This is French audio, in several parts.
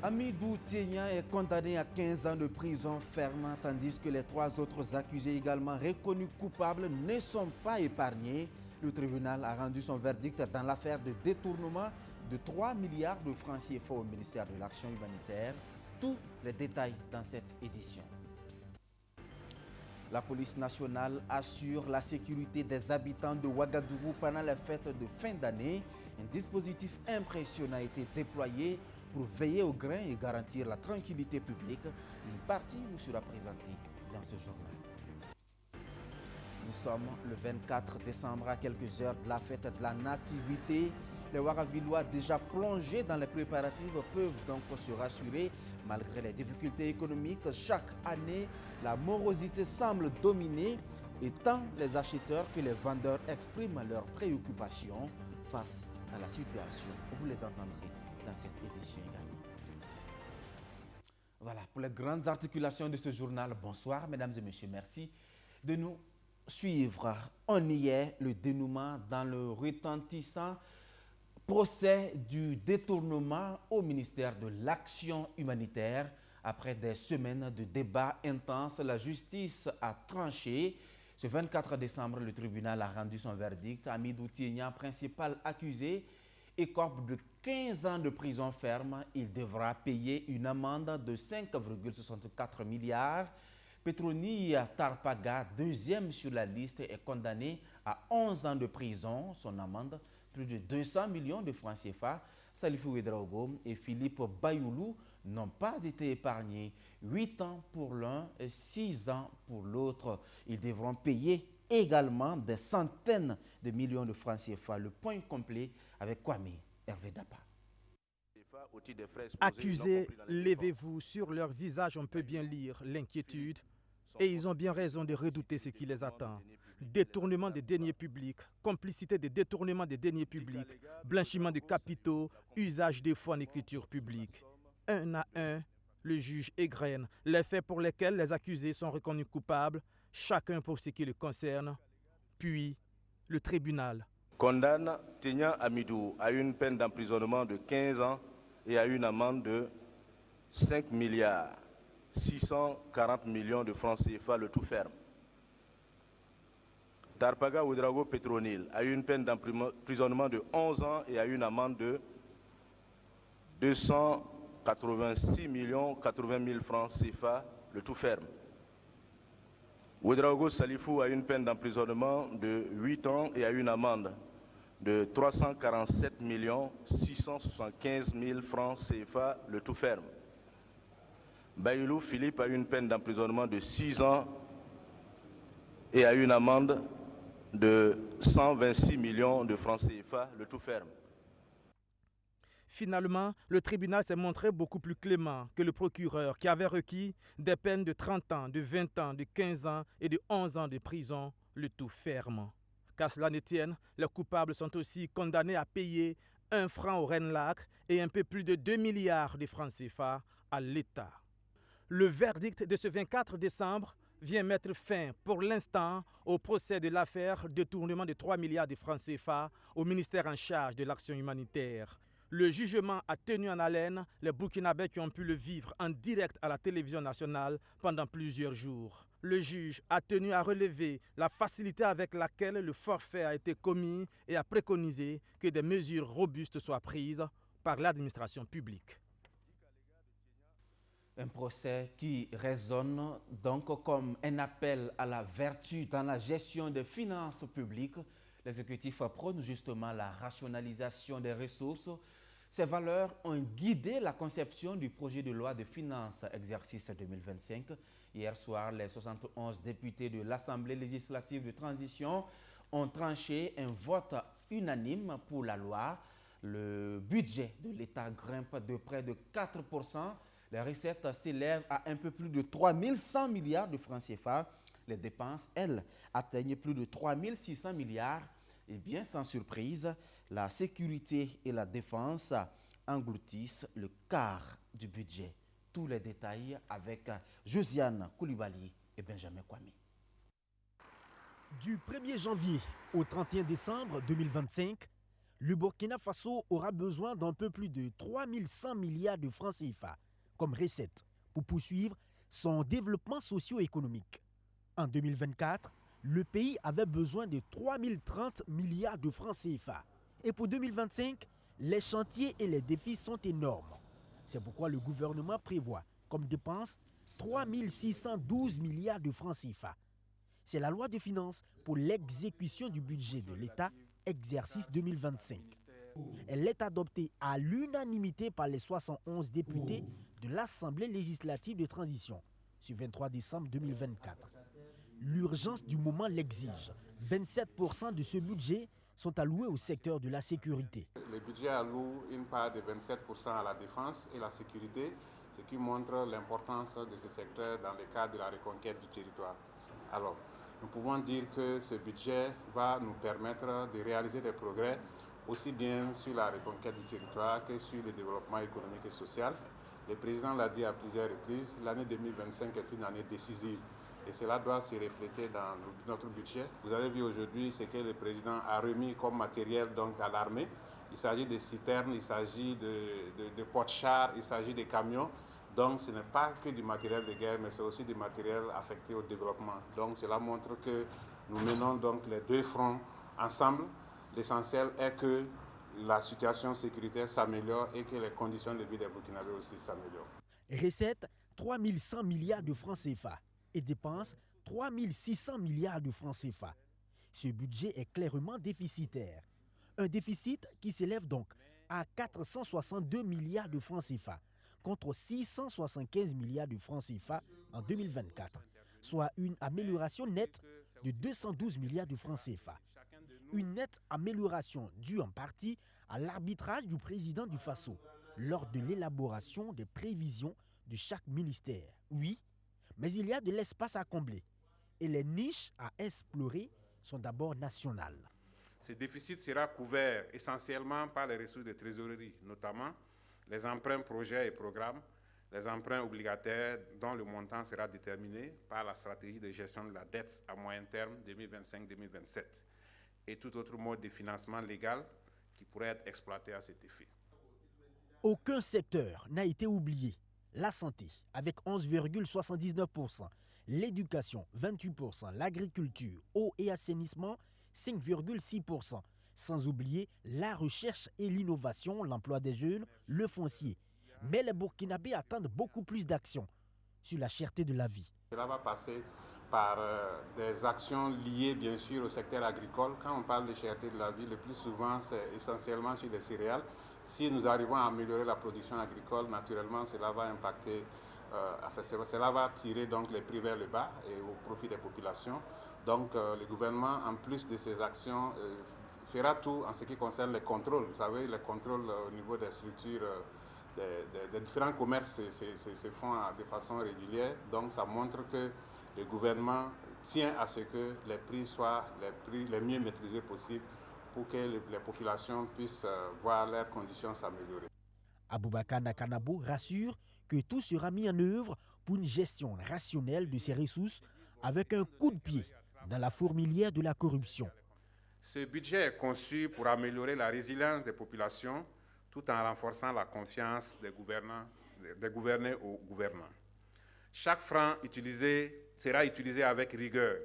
Hamidou Tiegna est condamné à 15 ans de prison ferme, tandis que les 3 autres accusés également reconnus coupables ne sont pas épargnés. Le tribunal a rendu son verdict dans l'affaire de détournement de 3 milliards de francs CFA au ministère de l'Action humanitaire. Tous les détails dans cette édition. La police nationale assure la sécurité des habitants de Ouagadougou pendant les fêtes de fin d'année. Un dispositif impressionnant a été déployé pour veiller au grain et garantir la tranquillité publique. Une partie vous sera présentée dans ce journal. Nous sommes le 24 décembre à quelques heures de la fête de la Nativité. Les Ouagavillois déjà plongés dans les préparatifs peuvent donc se rassurer. Malgré les difficultés économiques, chaque année, la morosité semble dominer et tant les acheteurs que les vendeurs expriment leurs préoccupations face à la situation. Vous les entendrez dans cette édition également. Voilà, pour les grandes articulations de ce journal, bonsoir mesdames et messieurs, merci de nous suivre. On y est, le dénouement dans le retentissant procès du détournement au ministère de l'Action humanitaire. Après des semaines de débats intenses, la justice a tranché. Ce 24 décembre, le tribunal a rendu son verdict. Hamidou Tiegna, principal accusé, écope de 15 ans de prison ferme. Il devra payer une amende de 5,64 milliards. Petroni Tarpaga, deuxième sur la liste, est condamné à 11 ans de prison. Son amende, plus de 200 millions de francs CFA. Salifou Ouedraogo et Philippe Bayoulou n'ont pas été épargnés. 8 ans pour l'un et 6 ans pour l'autre. Ils devront payer également des centaines de millions de francs CFA. Le point complet avec Kwame Hervé Dapa. Accusés, levez-vous. Sur leur visage, on peut bien lire l'inquiétude. Et ils ont bien raison de redouter ce qui les attend. Détournement des deniers publics, complicité des détournements des deniers publics, blanchiment de capitaux, usage des fonds en écriture publique. Un à un, le juge égrène les faits pour lesquels les accusés sont reconnus coupables, chacun pour ce qui le concerne. Puis, le tribunal condamne Tiegna Hamidou à une peine d'emprisonnement de 15 ans et à une amende de 5 milliards 640 millions de francs CFA, le tout ferme. Tarpaga Ouedraogo Petronil a eu une peine d'emprisonnement de 11 ans et a une amende de 286 millions 80 000 francs CFA, le tout ferme. Ouedraogo Salifou a une peine d'emprisonnement de 8 ans et a une amende de 347 millions 675 000 francs CFA, le tout ferme. Bayoulou Philippe a eu une peine d'emprisonnement de 6 ans et a une amende de 126 millions de francs CFA, le tout ferme. Finalement, le tribunal s'est montré beaucoup plus clément que le procureur qui avait requis des peines de 30 ans, de 20 ans, de 15 ans et de 11 ans de prison, le tout ferme. Qu'à cela ne tienne, les coupables sont aussi condamnés à payer 1 franc au Renlac et un peu plus de 2 milliards de francs CFA à l'État. Le verdict de ce 24 décembre vient mettre fin pour l'instant au procès de l'affaire détournement de 3 milliards de francs CFA au ministère en charge de l'action humanitaire. Le jugement a tenu en haleine les Burkinabés qui ont pu le vivre en direct à la télévision nationale pendant plusieurs jours. Le juge a tenu à relever la facilité avec laquelle le forfait a été commis et a préconisé que des mesures robustes soient prises par l'administration publique. Un procès qui résonne donc comme un appel à la vertu dans la gestion des finances publiques. L'exécutif prône justement la rationalisation des ressources. Ces valeurs ont guidé la conception du projet de loi de finances exercice 2025. Hier soir, les 71 députés de l'Assemblée législative de transition ont tranché un vote unanime pour la loi. Le budget de l'État grimpe de près de 4%. Les recettes s'élèvent à un peu plus de 3 100 milliards de francs CFA. Les dépenses, elles, atteignent plus de 3 600 milliards. Et bien sans surprise, la sécurité et la défense engloutissent le quart du budget. Tous les détails avec Josiane Koulibaly et Benjamin Kwame. Du 1er janvier au 31 décembre 2025, Le Burkina Faso aura besoin d'un peu plus de 3100 milliards de francs CFA comme recette pour poursuivre son développement socio-économique. En 2024, le pays avait besoin de 3030 milliards de francs CFA. Et pour 2025, les chantiers et les défis sont énormes. C'est pourquoi le gouvernement prévoit comme dépense 3612 milliards de francs CFA. C'est la loi de finances pour l'exécution du budget de l'État, exercice 2025. Elle est adoptée à l'unanimité par les 71 députés de l'Assemblée législative de transition, ce 23 décembre 2024. L'urgence du moment l'exige. 27% de ce budget sont alloués au secteur de la sécurité. Le budget alloue une part de 27% à la défense et la sécurité, ce qui montre l'importance de ce secteur dans le cadre de la reconquête du territoire. Alors, nous pouvons dire que ce budget va nous permettre de réaliser des progrès aussi bien sur la reconquête du territoire que sur le développement économique et social. Le président l'a dit à plusieurs reprises, l'année 2025 est une année décisive. Et cela doit se refléter dans notre budget. Vous avez vu aujourd'hui ce que le président a remis comme matériel donc, à l'armée. Il s'agit de citernes, il s'agit de porte-chars, il s'agit de camions. Donc ce n'est pas que du matériel de guerre, mais c'est aussi du matériel affecté au développement. Donc cela montre que nous menons donc les deux fronts ensemble. L'essentiel est que la situation sécuritaire s'améliore et que les conditions de vie des Burkinabés aussi s'améliorent. Recette 3100 milliards de francs CFA. Et dépense 3600 milliards de francs CFA. Ce budget est clairement déficitaire. Un déficit qui s'élève donc à 462 milliards de francs CFA contre 675 milliards de francs CFA en 2024, soit une amélioration nette de 212 milliards de francs CFA. Une nette amélioration due en partie à l'arbitrage du président du Faso lors de l'élaboration des prévisions de chaque ministère. Oui, mais il y a de l'espace à combler et les niches à explorer sont d'abord nationales. Ce déficit sera couvert essentiellement par les ressources de trésorerie, notamment les emprunts projets et programmes, les emprunts obligataires dont le montant sera déterminé par la stratégie de gestion de la dette à moyen terme 2025-2027 et tout autre mode de financement légal qui pourrait être exploité à cet effet. Aucun secteur n'a été oublié. La santé, avec 11,79%, l'éducation, 28%, l'agriculture, eau et assainissement, 5,6%, sans oublier la recherche et l'innovation, l'emploi des jeunes, le foncier. Mais les Burkinabés attendent beaucoup plus d'actions sur la cherté de la vie. Cela va passer par des actions liées bien sûr au secteur agricole. Quand on parle de cherté de la vie, le plus souvent c'est essentiellement sur les céréales. Si nous arrivons à améliorer la production agricole, naturellement cela va impacter, cela va tirer donc les prix vers le bas et au profit des populations. Donc le gouvernement, en plus de ces actions, fera tout en ce qui concerne les contrôles. Vous savez, les contrôles au niveau des structures des différents commerces se font de façon régulière. Donc ça montre que le gouvernement tient à ce que les prix soient les mieux maîtrisés possibles pour que les populations puissent voir leurs conditions s'améliorer. Aboubakar Nakanabo rassure que tout sera mis en œuvre pour une gestion rationnelle de ces ressources avec un coup de pied dans la fourmilière de la corruption. Ce budget est conçu pour améliorer la résilience des populations tout en renforçant la confiance des gouvernés aux gouvernants. Chaque franc utilisé sera utilisé avec rigueur,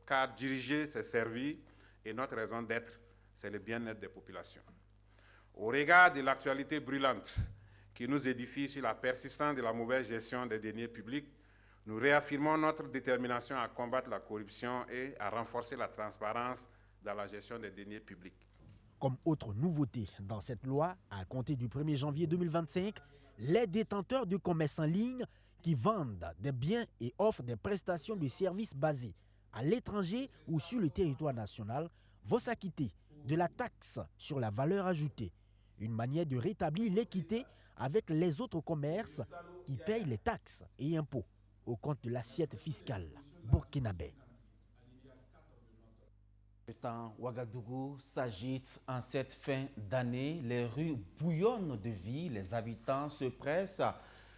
car diriger, c'est servir, et notre raison d'être, c'est le bien-être des populations. Au regard de l'actualité brûlante qui nous édifie sur la persistance de la mauvaise gestion des deniers publics, nous réaffirmons notre détermination à combattre la corruption et à renforcer la transparence dans la gestion des deniers publics. Comme autre nouveauté dans cette loi, à compter du 1er janvier 2025, les détenteurs de commerce en ligne qui vendent des biens et offrent des prestations de services basés à l'étranger ou sur le territoire national vont s'acquitter de la taxe sur la valeur ajoutée, une manière de rétablir l'équité avec les autres commerces qui payent les taxes et impôts au compte de l'assiette fiscale burkinabé. Le temps Ouagadougou s'agite en cette fin d'année. Les rues bouillonnent de vie, les habitants se pressent,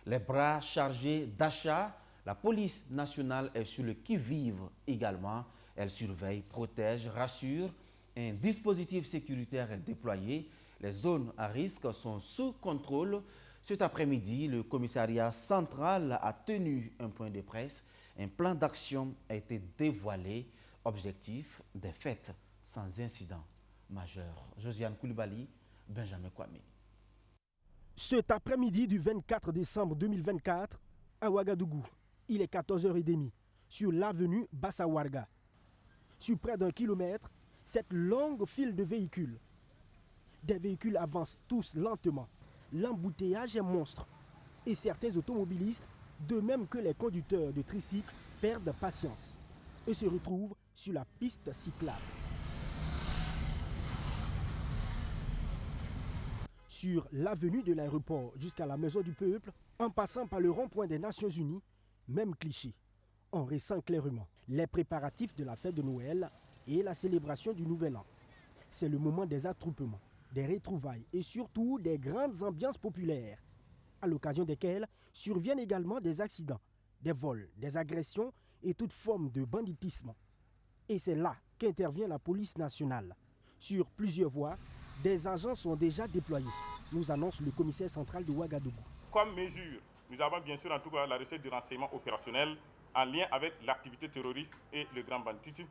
les bras chargés d'achats. La police nationale est sur le qui-vive également. Elle surveille, protège, rassure Un dispositif sécuritaire est déployé. Les zones à risque sont sous contrôle. Cet après-midi, le commissariat central a tenu un point de presse. Un plan d'action a été dévoilé. Objectif des fêtes sans incident majeur. Josiane Koulibaly, Benjamin Kwame. Cet après-midi du 24 décembre 2024, à Ouagadougou, il est 14h30, sur l'avenue Bassawarga. Sur près d'1 kilomètre, cette longue file de véhicules. Des véhicules avancent tous lentement. L'embouteillage est monstre. Et certains automobilistes, de même que les conducteurs de tricycles, perdent patience et se retrouvent sur la piste cyclable. Sur l'avenue de l'aéroport jusqu'à la Maison du Peuple, en passant par le rond-point des Nations Unies, même cliché. On ressent clairement les préparatifs de la fête de Noël et la célébration du Nouvel An. C'est le moment des attroupements, des retrouvailles et surtout des grandes ambiances populaires, à l'occasion desquelles surviennent également des accidents, des vols, des agressions et toute forme de banditisme. Et c'est là qu'intervient la police nationale. Sur plusieurs voies, des agents sont déjà déployés, nous annonce le commissaire central de Ouagadougou. Comme mesure, nous avons bien sûr en tout cas la recette de renseignement opérationnel en lien avec l'activité terroriste et le grand banditisme.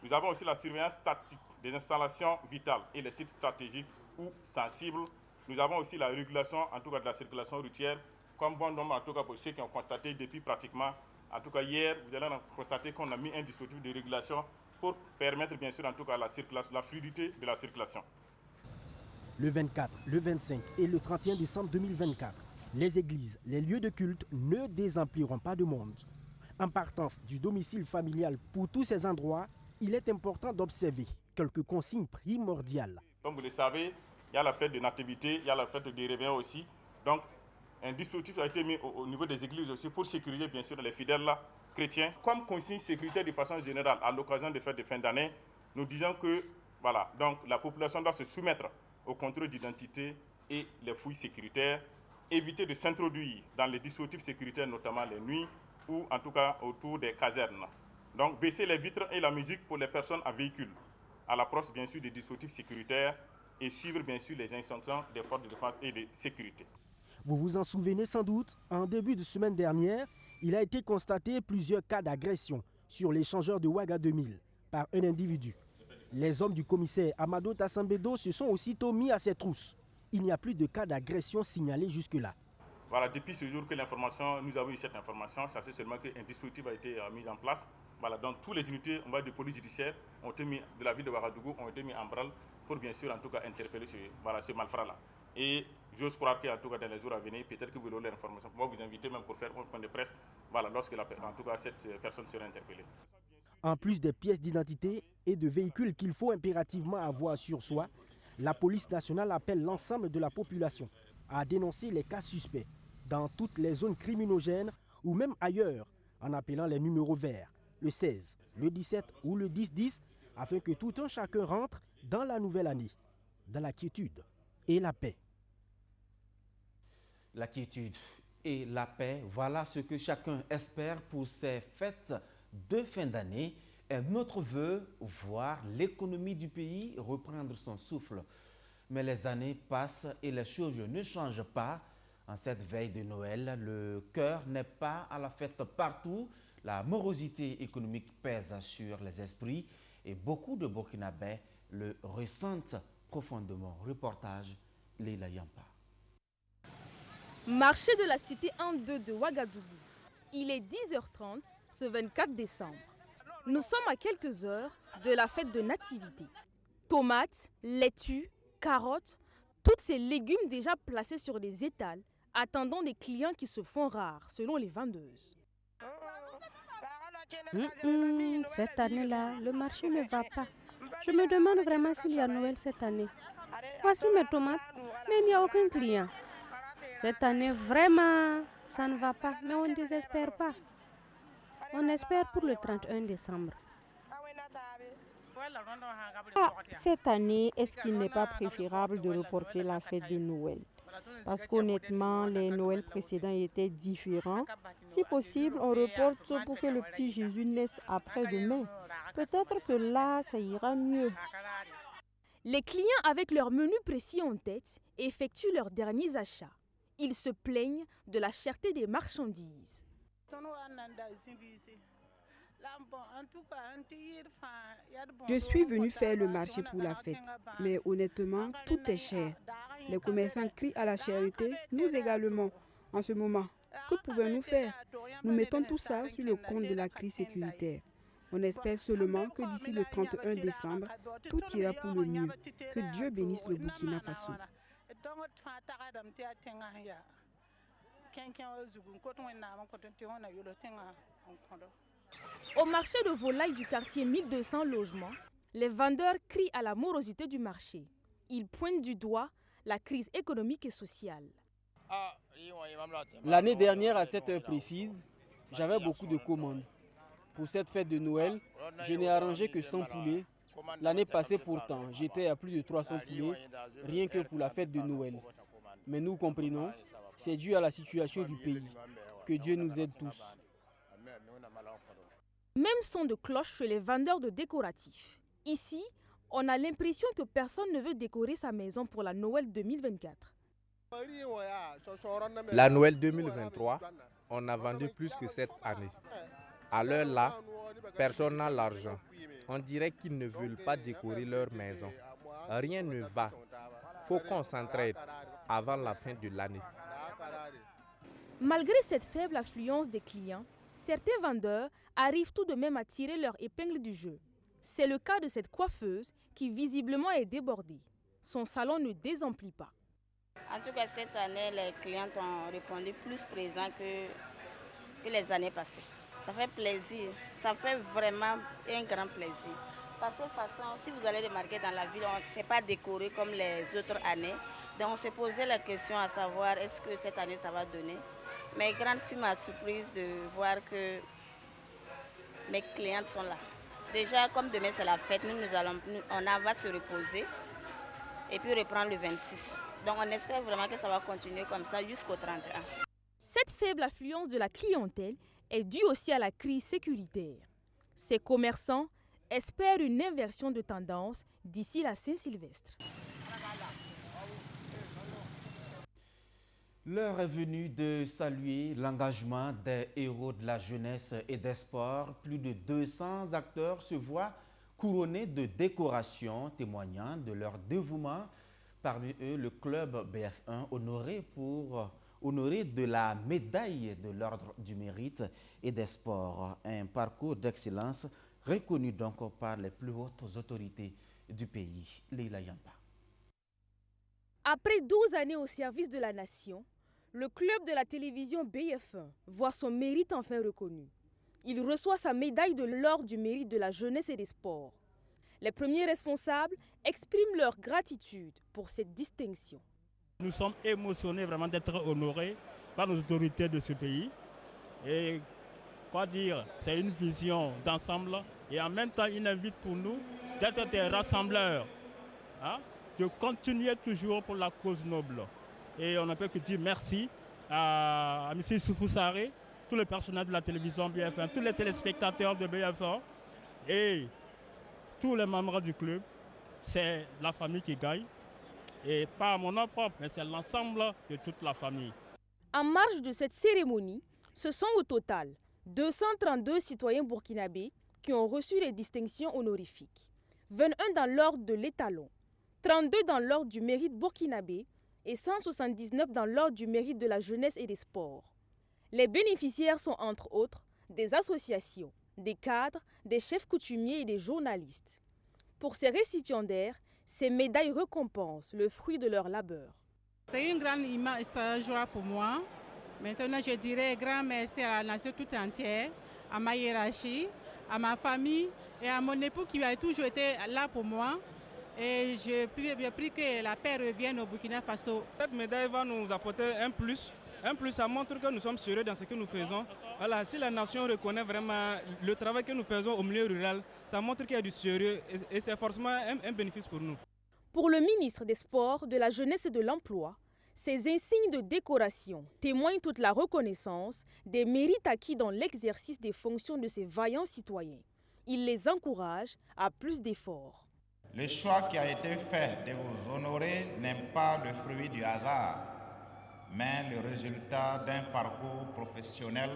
Nous avons aussi la surveillance statique des installations vitales et les sites stratégiques ou sensibles. Nous avons aussi la régulation en tout cas de la circulation routière, comme bon nombre en tout cas pour ceux qui ont constaté depuis pratiquement, en tout cas hier, vous allez constater qu'on a mis un dispositif de régulation pour permettre bien sûr en tout cas la fluidité de la circulation. Le 24, le 25 et le 31 décembre 2024, les églises, les lieux de culte ne désempliront pas de monde. En partance du domicile familial pour tous ces endroits, il est important d'observer quelques consignes primordiales. Comme vous le savez, il y a la fête de nativité, il y a la fête des réveillons aussi. Donc, un dispositif a été mis au niveau des églises aussi pour sécuriser bien sûr les fidèles là, chrétiens. Comme consigne sécuritaire de façon générale, à l'occasion des fêtes de fin d'année, nous disons que voilà, donc la population doit se soumettre au contrôle d'identité et les fouilles sécuritaires, éviter de s'introduire dans les dispositifs sécuritaires, notamment les nuits ou en tout cas autour des casernes. Donc baisser les vitres et la musique pour les personnes en véhicule, à l'approche bien sûr des dispositifs sécuritaires et suivre bien sûr les instructions des forces de défense et de sécurité. Vous vous en souvenez sans doute, en début de semaine dernière, il a été constaté plusieurs cas d'agression sur l'échangeur de Ouaga 2000 par un individu. Les hommes du commissaire Amadou Tassambedo se sont aussitôt mis à ses trousses. Il n'y a plus de cas d'agression signalés jusque-là. Voilà, depuis ce jour que nous avons eu cette information, ça c'est seulement qu'un dispositif a été mis en place. Voilà, donc toutes les unités de police judiciaire de la ville de Ouagadougou ont été mis en branle pour bien sûr en tout cas interpeller ce malfrat-là. Et j'ose croire qu'en tout cas dans les jours à venir, peut-être que vous aurez l'information. Moi vous inviter même pour faire un point de presse, voilà, lorsque en tout cas cette personne sera interpellée. En plus des pièces d'identité et de véhicules qu'il faut impérativement avoir sur soi, la police nationale appelle l'ensemble de la population à dénoncer les cas suspects dans toutes les zones criminogènes ou même ailleurs en appelant les numéros verts, le 16, le 17 ou le 10-10 afin que tout un chacun rentre dans la nouvelle année, dans la quiétude et la paix. La quiétude et la paix, voilà ce que chacun espère pour ces fêtes de fin d'année. Un autre vœu, voir l'économie du pays reprendre son souffle. Mais les années passent et les choses ne changent pas. En cette veille de Noël, le cœur n'est pas à la fête partout. La morosité économique pèse sur les esprits et beaucoup de Burkinabés le ressentent profondément. Reportage Leila Yampa. Marché de la cité 1-2 de Ouagadougou. Il est 10h30 ce 24 décembre. Nous sommes à quelques heures de la fête de nativité. Tomates, laitues, carottes, tous ces légumes déjà placés sur des étals, attendant des clients qui se font rares, selon les vendeuses. Cette année-là, le marché ne va pas. Je me demande vraiment s'il y a Noël cette année. Voici mes tomates, mais il n'y a aucun client. Cette année, vraiment, ça ne va pas, mais on ne désespère pas. On espère pour le 31 décembre. Cette année, est-ce qu'il n'est pas préférable de reporter la fête de Noël? Parce qu'honnêtement, les Noëls précédents étaient différents. Si possible, on reporte pour que le petit Jésus naisse après-demain. Peut-être que là, ça ira mieux. Les clients avec leur menu précis en tête effectuent leurs derniers achats. Ils se plaignent de la cherté des marchandises. Je suis venu faire le marché pour la fête, mais honnêtement, tout est cher. Les commerçants crient à la charité, nous également, en ce moment. Que pouvons-nous faire? Nous mettons tout ça sur le compte de la crise sécuritaire. On espère seulement que d'ici le 31 décembre, tout ira pour le mieux. Que Dieu bénisse le Burkina Faso. Au marché de volailles du quartier 1200 logements, les vendeurs crient à la morosité du marché. Ils pointent du doigt la crise économique et sociale. L'année dernière, à cette heure précise, j'avais beaucoup de commandes. Pour cette fête de Noël, je n'ai arrangé que 100 poulets. L'année passée pourtant, j'étais à plus de 300 poulets, rien que pour la fête de Noël. Mais nous comprenons, c'est dû à la situation du pays. Que Dieu nous aide tous. Même son de cloche chez les vendeurs de décoratifs. Ici, on a l'impression que personne ne veut décorer sa maison pour la Noël 2024. La Noël 2023, on a vendu plus que cette année. À l'heure là, personne n'a l'argent. On dirait qu'ils ne veulent pas décorer leur maison. Rien ne va. Faut qu'on s'entraide avant la fin de l'année. Malgré cette faible affluence des clients, certains vendeurs arrivent tout de même à tirer leur épingle du jeu. C'est le cas de cette coiffeuse qui visiblement est débordée. Son salon ne désemplit pas. En tout cas, cette année, les clients ont répondu plus présents que les années passées. Ça fait plaisir, ça fait vraiment un grand plaisir. Parce que de toute façon, si vous allez remarquer dans la ville, ce n'est pas décoré comme les autres années. Donc on se posait la question à savoir est-ce que cette année ça va donner. Mais grande fut ma surprise de voir que mes clientes sont là. Déjà, comme demain c'est la fête, on va se reposer et puis reprendre le 26. Donc on espère vraiment que ça va continuer comme ça jusqu'au 31. Cette faible affluence de la clientèle est due aussi à la crise sécuritaire. Ces commerçants espèrent une inversion de tendance d'ici la Saint-Sylvestre. L'heure est venue de saluer l'engagement des héros de la jeunesse et des sports. Plus de 200 acteurs se voient couronnés de décorations témoignant de leur dévouement. Parmi eux, le club BF1 honoré de la médaille de l'Ordre du Mérite et des Sports. Un parcours d'excellence reconnu donc par les plus hautes autorités du pays. Leila Yamba. Après 12 années au service de la nation, le club de la télévision BF1 voit son mérite enfin reconnu. Il reçoit sa médaille de l'Ordre du Mérite de la jeunesse et des sports. Les premiers responsables expriment leur gratitude pour cette distinction. Nous sommes émotionnés vraiment d'être honorés par nos autorités de ce pays. Et quoi dire, c'est une vision d'ensemble et en même temps une invite pour nous d'être des rassembleurs, de continuer toujours pour la cause noble. Et on ne peut que dire merci à M. Soufou Sarré, tout le personnel de la télévision BF1, tous les téléspectateurs de BF1 et tous les membres du club. C'est la famille qui gagne. Et pas mon nom propre, mais c'est l'ensemble de toute la famille. En marge de cette cérémonie, ce sont au total 232 citoyens burkinabés qui ont reçu les distinctions honorifiques. 21 dans l'ordre de l'étalon, 32 dans l'ordre du mérite burkinabé et 179 dans l'ordre du mérite de la jeunesse et des sports. Les bénéficiaires sont entre autres des associations, des cadres, des chefs coutumiers et des journalistes. Pour ces récipiendaires, ces médailles récompensent le fruit de leur labeur. C'est une grande joie pour moi. Maintenant, je dirais grand merci à la nation toute entière, à ma hiérarchie, à ma famille et à mon époux qui a toujours été là pour moi. Et je prie que la paix revienne au Burkina Faso. Cette médaille va nous apporter un plus. Un plus, ça montre que nous sommes sérieux dans ce que nous faisons. Voilà, si la nation reconnaît vraiment le travail que nous faisons au milieu rural, ça montre qu'il y a du sérieux et c'est forcément un bénéfice pour nous. Pour le ministre des Sports, de la Jeunesse et de l'Emploi, ces insignes de décoration témoignent toute la reconnaissance des mérites acquis dans l'exercice des fonctions de ces vaillants citoyens. Il les encourage à plus d'efforts. Le choix qui a été fait de vous honorer n'est pas le fruit du hasard, mais le résultat d'un parcours professionnel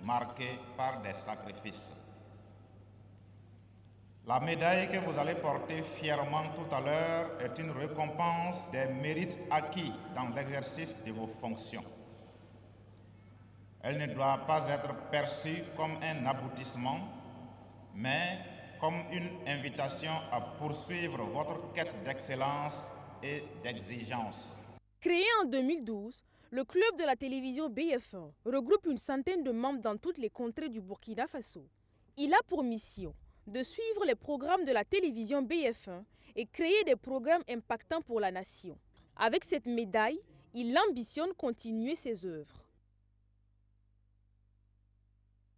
marqué par des sacrifices. La médaille que vous allez porter fièrement tout à l'heure est une récompense des mérites acquis dans l'exercice de vos fonctions. Elle ne doit pas être perçue comme un aboutissement, mais comme une invitation à poursuivre votre quête d'excellence et d'exigence. Créé en 2012, le club de la télévision BF1 regroupe une centaine de membres dans toutes les contrées du Burkina Faso. Il a pour mission de suivre les programmes de la télévision BF1 et créer des programmes impactants pour la nation. Avec cette médaille, il ambitionne continuer ses œuvres.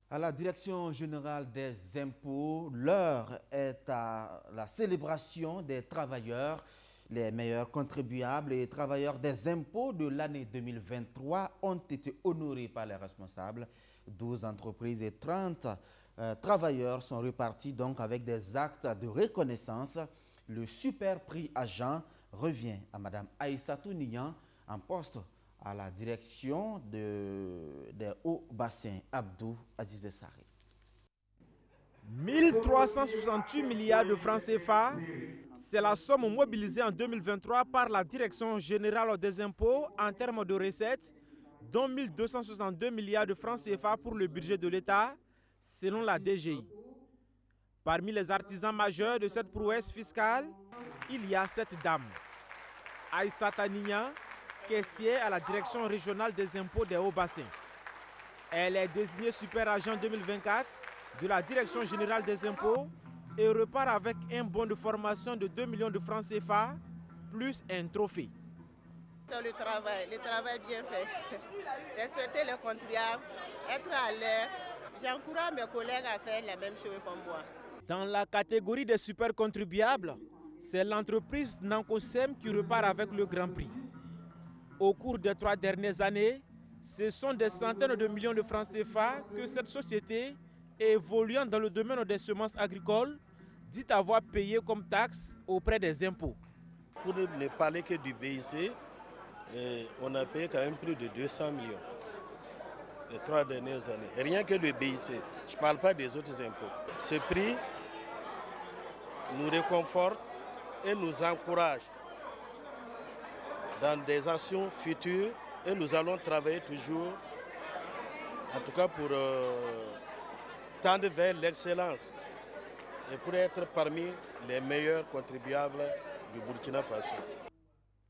À la Direction générale des impôts, l'heure est à la célébration des travailleurs. Les meilleurs contribuables et travailleurs des impôts de l'année 2023 ont été honorés par les responsables. 12 entreprises et 30 travailleurs sont repartis donc avec des actes de reconnaissance. Le super prix agent revient à Mme Aïssatou Niyan en poste à la direction des hauts bassins. Abdou Aziz Saré. 1368 milliards de francs CFA, c'est la somme mobilisée en 2023 par la Direction générale des impôts en termes de recettes, dont 1262 milliards de francs CFA pour le budget de l'État, selon la DGI. Parmi les artisans majeurs de cette prouesse fiscale, il y a cette dame, Aïssata Niyan, caissière à la Direction régionale des impôts des Hauts-Bassins. Elle est désignée super agent 2024 de la Direction générale des impôts et repart avec un bon de formation de 2 millions de francs CFA plus un trophée. C'est le travail bien fait. Respecter les contribuables, être à l'heure. J'encourage mes collègues à faire la même chose comme moi. Dans la catégorie des super contribuables, c'est l'entreprise Nancosem qui repart avec le Grand Prix. Au cours des 3 dernières années, ce sont des centaines de millions de francs CFA que cette société, évoluant dans le domaine des semences agricoles, dit avoir payé comme taxes auprès des impôts. Pour ne parler que du BIC, on a payé quand même plus de 200 millions les 3 dernières années. Et rien que le BIC, je ne parle pas des autres impôts. Ce prix nous réconforte et nous encourage dans des actions futures et nous allons travailler toujours, en tout cas pour tendre vers l'excellence et pour être parmi les meilleurs contribuables du Burkina Faso.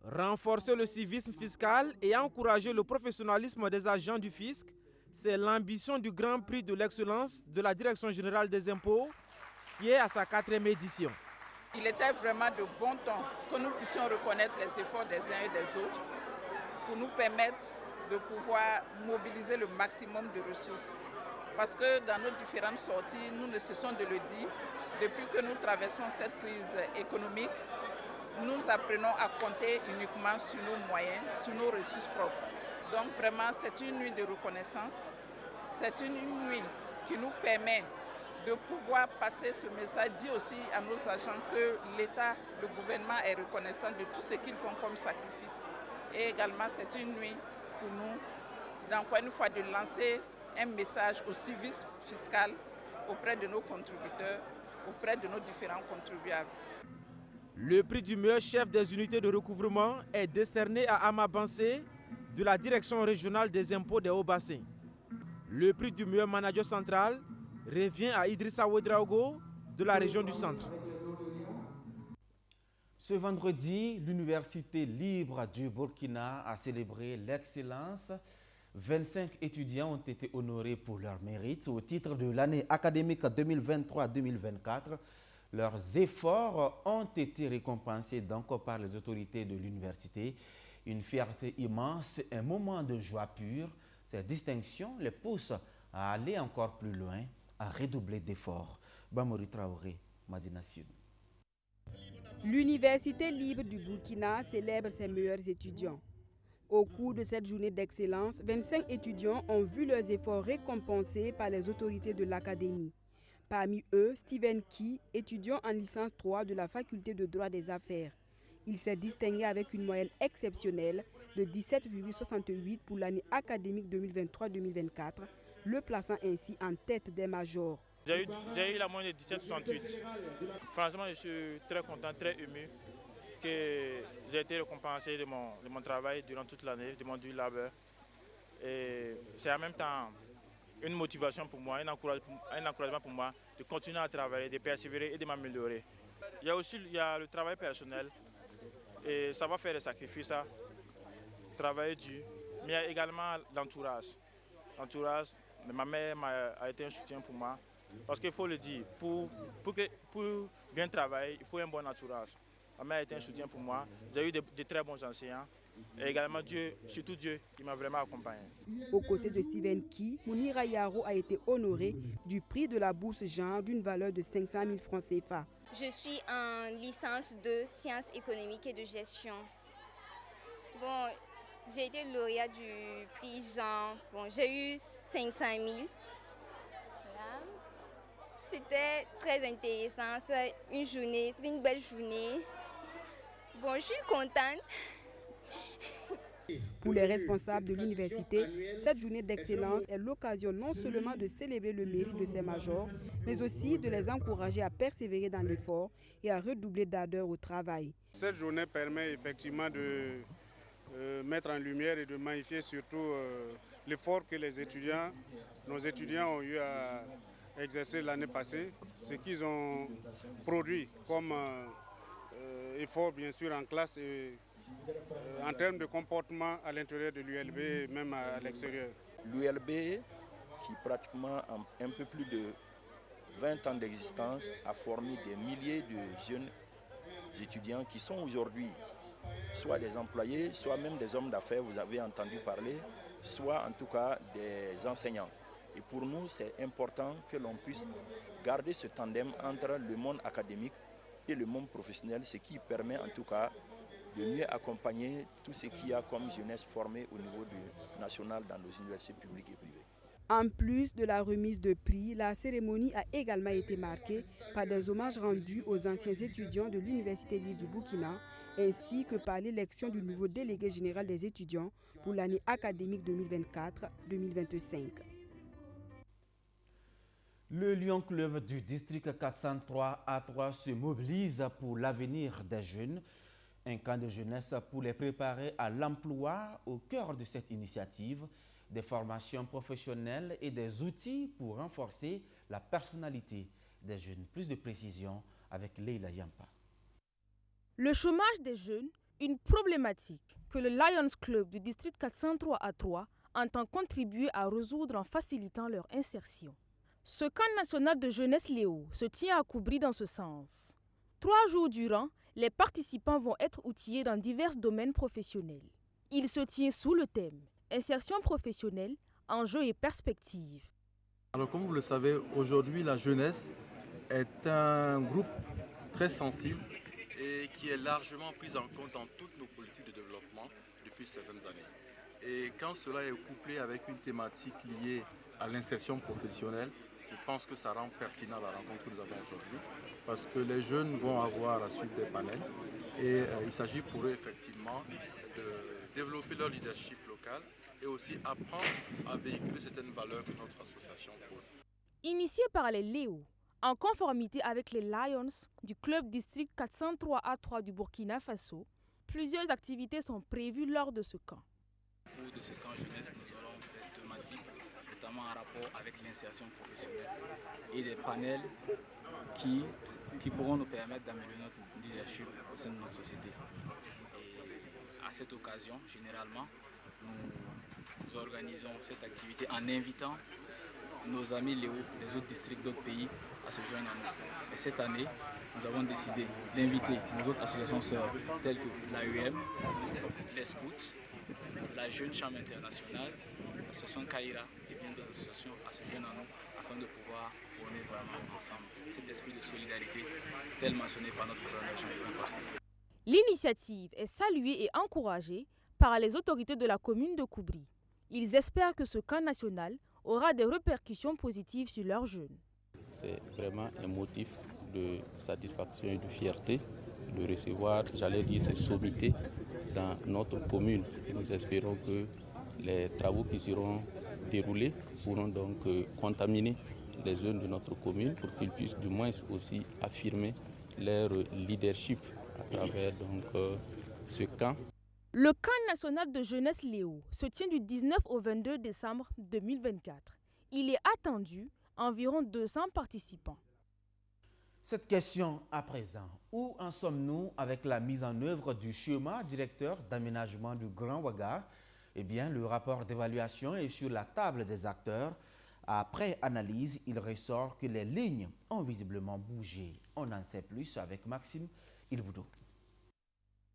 Renforcer le civisme fiscal et encourager le professionnalisme des agents du fisc, c'est l'ambition du Grand Prix de l'excellence de la Direction générale des impôts qui est à sa 4e édition. Il était vraiment de bon ton que nous puissions reconnaître les efforts des uns et des autres pour nous permettre de pouvoir mobiliser le maximum de ressources. Parce que dans nos différentes sorties, nous ne cessons de le dire, depuis que nous traversons cette crise économique, nous apprenons à compter uniquement sur nos moyens, sur nos ressources propres. Donc vraiment, c'est une nuit de reconnaissance, c'est une nuit qui nous permet de pouvoir passer ce message, dire aussi à nos agents que l'État, le gouvernement est reconnaissant de tout ce qu'ils font comme sacrifice. Et également, c'est une nuit pour nous, encore une fois, de lancer un message au civisme fiscal auprès de nos contributeurs, auprès de nos différents contribuables. Le prix du meilleur chef des unités de recouvrement est décerné à Ama Bansé de la Direction régionale des impôts des Hauts-Bassins. Le prix du meilleur manager central revient à Idrissa Ouedraogo de la région du Centre. Ce vendredi, l'Université libre du Burkina a célébré l'excellence. 25 étudiants ont été honorés pour leur mérite au titre de l'année académique 2023-2024. Leurs efforts ont été récompensés donc par les autorités de l'université. Une fierté immense, un moment de joie pure. Ces distinctions les poussent à aller encore plus loin, à redoubler d'efforts. Bamori Traoré, Madina Sud. L'Université libre du Burkina célèbre ses meilleurs étudiants. Au cours de cette journée d'excellence, 25 étudiants ont vu leurs efforts récompensés par les autorités de l'académie. Parmi eux, Stephen Key, étudiant en licence 3 de la faculté de droit des affaires. Il s'est distingué avec une moyenne exceptionnelle de 17,68 pour l'année académique 2023-2024, le plaçant ainsi en tête des majors. J'ai eu la moyenne de 17,68. Franchement, je suis très content, très ému que j'ai été récompensé de mon travail durant toute l'année, de mon dur labeur. Et c'est en même temps une motivation pour moi, un encouragement pour moi de continuer à travailler, de persévérer et de m'améliorer. Il y a le travail personnel et ça va faire des sacrifices, travailler dur, mais il y a également l'entourage. L'entourage, ma mère a été un soutien pour moi parce qu'il faut le dire, pour bien travailler, il faut un bon entourage. Ma mère a été un soutien pour moi, j'ai eu de très bons enseignants. Et également Dieu, surtout Dieu, qui m'a vraiment accompagné. Aux côtés de Stephen Key, Mounira Yaro a été honoré du prix de la bourse genre d'une valeur de 500 000 francs CFA. Je suis en licence de sciences économiques et de gestion. Bon, j'ai été lauréat du prix Jean. Bon, j'ai eu 500 000. Voilà. C'était très intéressant. C'était une belle journée. Bon, je suis contente. Pour les responsables de l'université, cette journée d'excellence est l'occasion non seulement de célébrer le mérite de ces majors, mais aussi de les encourager à persévérer dans l'effort et à redoubler d'ardeur au travail. Cette journée permet effectivement de mettre en lumière et de magnifier surtout l'effort que nos étudiants ont eu à exercer l'année passée, ce qu'ils ont produit comme effort bien sûr en classe et en termes de comportement à l'intérieur de l'ULB et même à l'extérieur. L'ULB, qui pratiquement a un peu plus de 20 ans d'existence, a formé des milliers de jeunes étudiants qui sont aujourd'hui soit des employés, soit même des hommes d'affaires, vous avez entendu parler, soit en tout cas des enseignants. Et pour nous, c'est important que l'on puisse garder ce tandem entre le monde académique et le monde professionnel, ce qui permet en tout cas de mieux accompagner tout ce qu'il y a comme jeunesse formée au niveau national dans nos universités publiques et privées. En plus de la remise de prix, la cérémonie a également été marquée par des hommages rendus aux anciens étudiants de l'Université libre du Burkina, ainsi que par l'élection du nouveau délégué général des étudiants pour l'année académique 2024-2025. Le Lion Club du district 403A3 se mobilise pour l'avenir des jeunes. Un camp de jeunesse pour les préparer à l'emploi au cœur de cette initiative, des formations professionnelles et des outils pour renforcer la personnalité des jeunes. Plus de précisions avec Leila Yampa. Le chômage des jeunes, une problématique que le Lions Club du district 403A3 entend contribuer à résoudre en facilitant leur insertion. Ce camp national de jeunesse Léo se tient à Koubri dans ce sens. 3 jours durant, les participants vont être outillés dans divers domaines professionnels. Il se tient sous le thème « Insertion professionnelle, enjeux et perspectives ». Alors comme vous le savez, aujourd'hui la jeunesse est un groupe très sensible et qui est largement pris en compte dans toutes nos politiques de développement depuis certaines années. Et quand cela est couplé avec une thématique liée à l'insertion professionnelle, je pense que ça rend pertinent la rencontre que nous avons aujourd'hui parce que les jeunes vont avoir à suivre des panels et il s'agit pour eux effectivement de développer leur leadership local et aussi apprendre à véhiculer certaines valeurs que notre association prône. Initié par les Léo, en conformité avec les Lions du club district 403A3 du Burkina Faso, plusieurs activités sont prévues lors de ce camp. Au cours de ce camp jeunesse, nous aurons des thématiques, notamment en rapport avec l'insertion professionnelle et des panels qui pourront nous permettre d'améliorer notre leadership au sein de notre société. Et à cette occasion, généralement, nous organisons cette activité en invitant nos amis Léo des autres districts d'autres pays à se joindre à nous. Et cette année, nous avons décidé d'inviter nos autres associations sœurs telles que l'AEM, les scouts, la Jeune Chambre internationale, l'association Kaira et bien d'autres associations à se joindre à nous afin de pouvoir prôner vraiment ensemble cet esprit de solidarité tel mentionné par notre gouverneur Jean-Yves Cossé. L'initiative est saluée et encouragée par les autorités de la commune de Koubri. Ils espèrent que ce camp national aura des répercussions positives sur leurs jeunes. C'est vraiment un motif de satisfaction et de fierté de recevoir, j'allais dire, ces sommités dans notre commune. Et nous espérons que les travaux qui seront déroulés pourront donc contaminer les jeunes de notre commune pour qu'ils puissent du moins aussi affirmer leur leadership à travers donc, ce camp. Le camp national de jeunesse Léo se tient du 19 au 22 décembre 2024. Il est attendu environ 200 participants. Cette question à présent, où en sommes-nous avec la mise en œuvre du schéma directeur d'aménagement du Grand Ouaga? Eh bien, le rapport d'évaluation est sur la table des acteurs. Après analyse, il ressort que les lignes ont visiblement bougé. On en sait plus avec Maxime Ilboudou.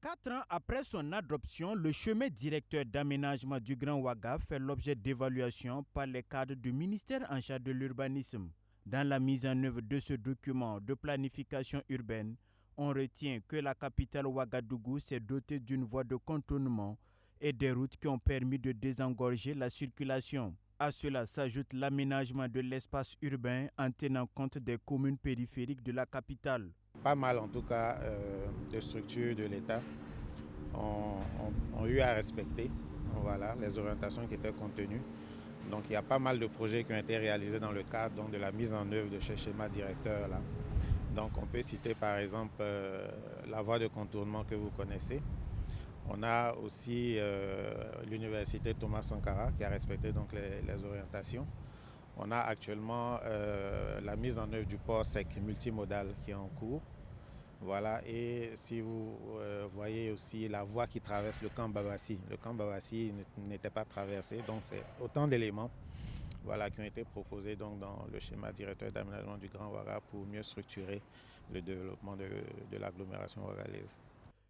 4 ans après son adoption, le chemin directeur d'aménagement du Grand Ouaga fait l'objet d'évaluation par les cadres du ministère en charge de l'urbanisme. Dans la mise en œuvre de ce document de planification urbaine, on retient que la capitale Ouagadougou s'est dotée d'une voie de contournement et des routes qui ont permis de désengorger la circulation. À cela s'ajoute l'aménagement de l'espace urbain en tenant compte des communes périphériques de la capitale. Pas mal en tout cas de structures de l'État ont eu à respecter les orientations qui étaient contenues. Donc il y a pas mal de projets qui ont été réalisés dans le cadre donc, de la mise en œuvre de ce schéma directeur-là. Donc on peut citer par exemple la voie de contournement que vous connaissez. On a aussi l'université Thomas Sankara qui a respecté donc, les orientations. On a actuellement la mise en œuvre du port sec multimodal qui est en cours. Voilà, et si vous voyez aussi la voie qui traverse le camp Babassi. Le camp Babassi n'était pas traversé, donc c'est autant d'éléments qui ont été proposés donc, dans le schéma directeur d'aménagement du Grand Ouaga pour mieux structurer le développement de l'agglomération ouagalaise.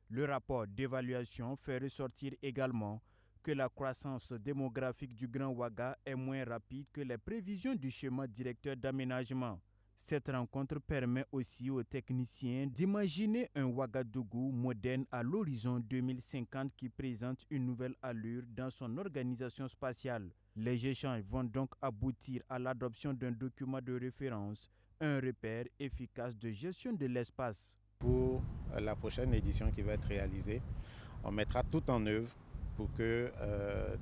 Le rapport d'évaluation fait ressortir également que la croissance démographique du Grand Ouaga est moins rapide que les prévisions du schéma directeur d'aménagement. Cette rencontre permet aussi aux techniciens d'imaginer un Ouagadougou moderne à l'horizon 2050 qui présente une nouvelle allure dans son organisation spatiale. Les échanges vont donc aboutir à l'adoption d'un document de référence, un repère efficace de gestion de l'espace. Pour la prochaine édition qui va être réalisée, on mettra tout en œuvre pour que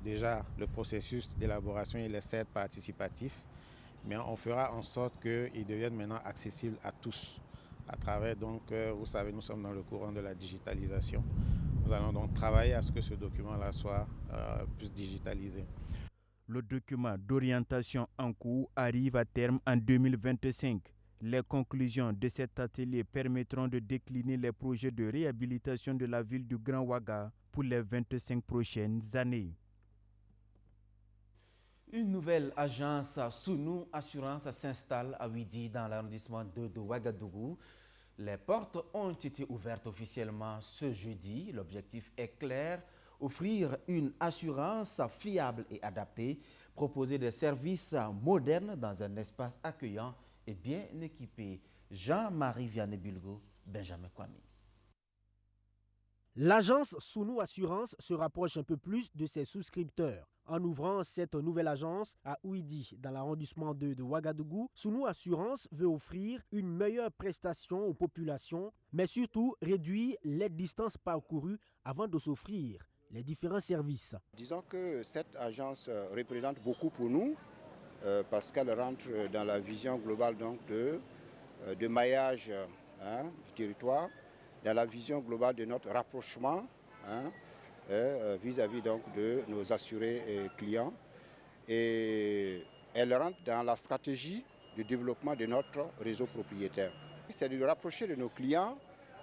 déjà le processus d'élaboration il est participatif, mais on fera en sorte qu'il devienne maintenant accessible à tous. À travers donc, vous savez, nous sommes dans le courant de la digitalisation. Nous allons donc travailler à ce que ce document-là soit plus digitalisé. Le document d'orientation en cours arrive à terme en 2025. Les conclusions de cet atelier permettront de décliner les projets de réhabilitation de la ville du Grand Ouaga pour les 25 prochaines années. Une nouvelle agence Sounou Assurance s'installe à Ouidi dans l'arrondissement de Ouagadougou. Les portes ont été ouvertes officiellement ce jeudi. L'objectif est clair, offrir une assurance fiable et adaptée, proposer des services modernes dans un espace accueillant et bien équipé. Jean-Marie Vianney-Bulgo, Benjamin Kwame. L'agence Sounou Assurance se rapproche un peu plus de ses souscripteurs. En ouvrant cette nouvelle agence à Ouidi, dans l'arrondissement de Ouagadougou, Sounou Assurance veut offrir une meilleure prestation aux populations, mais surtout réduire les distances parcourues avant de s'offrir les différents services. Disons que cette agence représente beaucoup pour nous parce qu'elle rentre dans la vision globale donc, de maillage du territoire, dans la vision globale de notre rapprochement vis-à-vis donc de nos assurés et clients. Et elle rentre dans la stratégie de développement de notre réseau propriétaire. C'est de rapprocher de nos clients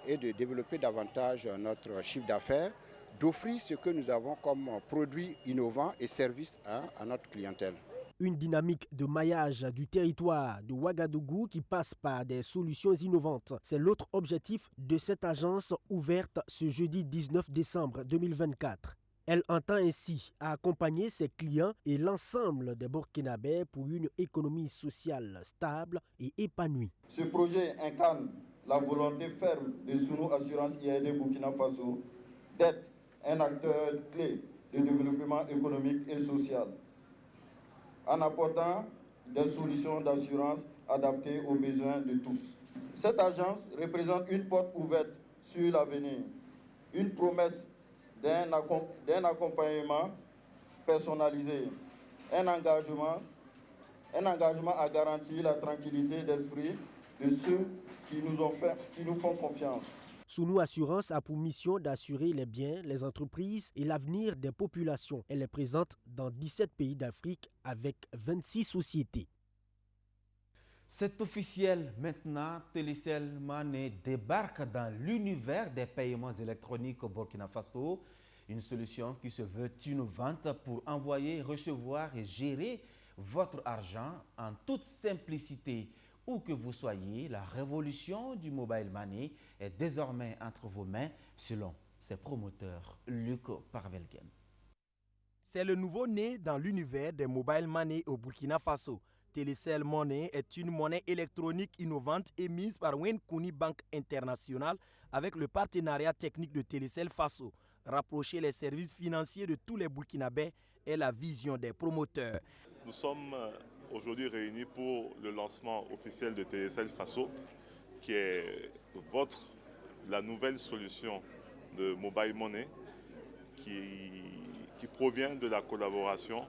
et de développer davantage notre chiffre d'affaires, d'offrir ce que nous avons comme produits innovants et services à notre clientèle. Une dynamique de maillage du territoire de Ouagadougou qui passe par des solutions innovantes. C'est l'autre objectif de cette agence ouverte ce jeudi 19 décembre 2024. Elle entend ainsi accompagner ses clients et l'ensemble des Burkinabés pour une économie sociale stable et épanouie. Ce projet incarne la volonté ferme de Sounou Assurance IAD Burkina Faso d'être un acteur clé de développement économique et social, en apportant des solutions d'assurance adaptées aux besoins de tous. Cette agence représente une porte ouverte sur l'avenir, une promesse d'un accompagnement personnalisé, un engagement à garantir la tranquillité d'esprit de ceux qui nous font confiance. Sunu Assurance a pour mission d'assurer les biens, les entreprises et l'avenir des populations. Elle est présente dans 17 pays d'Afrique avec 26 sociétés. C'est officiel maintenant, Télécel Money débarque dans l'univers des paiements électroniques au Burkina Faso. Une solution qui se veut innovante pour envoyer, recevoir et gérer votre argent en toute simplicité. Où que vous soyez, la révolution du mobile money est désormais entre vos mains, selon ses promoteurs, Luc Parvelgen. C'est le nouveau-né dans l'univers des mobile money au Burkina Faso. Télécel Money est une monnaie électronique innovante émise par Wenkuni Bank International avec le partenariat technique de Télécel Faso. Rapprocher les services financiers de tous les Burkinabés est la vision des promoteurs. Nous sommes aujourd'hui réunis pour le lancement officiel de Télécel Faso, qui est la nouvelle solution de mobile money qui provient de la collaboration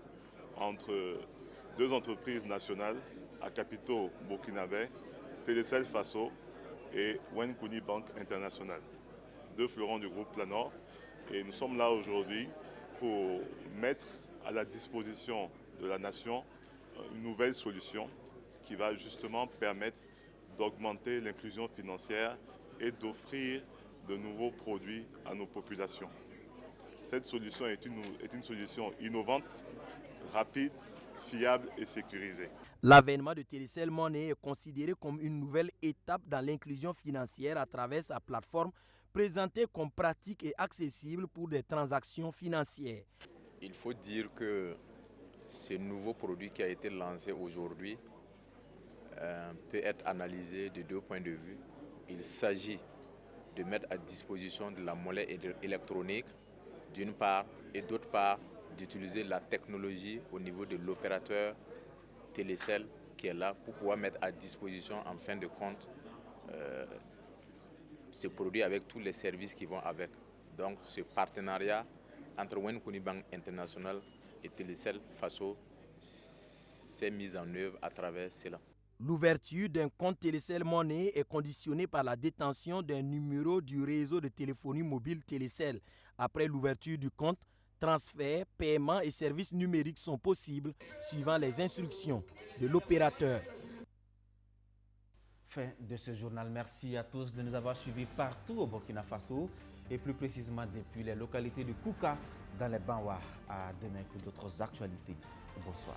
entre deux entreprises nationales à capitaux burkinabés, Télécel Faso et Wenkuni Bank International, deux fleurons du groupe Planor. Et nous sommes là aujourd'hui pour mettre à la disposition de la nation une nouvelle solution qui va justement permettre d'augmenter l'inclusion financière et d'offrir de nouveaux produits à nos populations. Cette solution est une solution innovante, rapide, fiable et sécurisée. L'avènement de Télécel Money est considéré comme une nouvelle étape dans l'inclusion financière à travers sa plateforme présentée comme pratique et accessible pour des transactions financières. Il faut dire que ce nouveau produit qui a été lancé aujourd'hui peut être analysé de deux points de vue. Il s'agit de mettre à disposition de la monnaie électronique d'une part et d'autre part d'utiliser la technologie au niveau de l'opérateur Télécel qui est là pour pouvoir mettre à disposition en fin de compte ce produit avec tous les services qui vont avec. Donc ce partenariat entre Wenkuni Bank International et Télécel Faso s'est mis en œuvre à travers cela. L'ouverture d'un compte Télécel Money est conditionnée par la détention d'un numéro du réseau de téléphonie mobile Télécel. Après l'ouverture du compte, transferts, paiements et services numériques sont possibles suivant les instructions de l'opérateur. Fin de ce journal. Merci à tous de nous avoir suivis partout au Burkina Faso et plus précisément depuis les localités de Kouka dans les Banwa. À demain pour d'autres actualités. Bonsoir.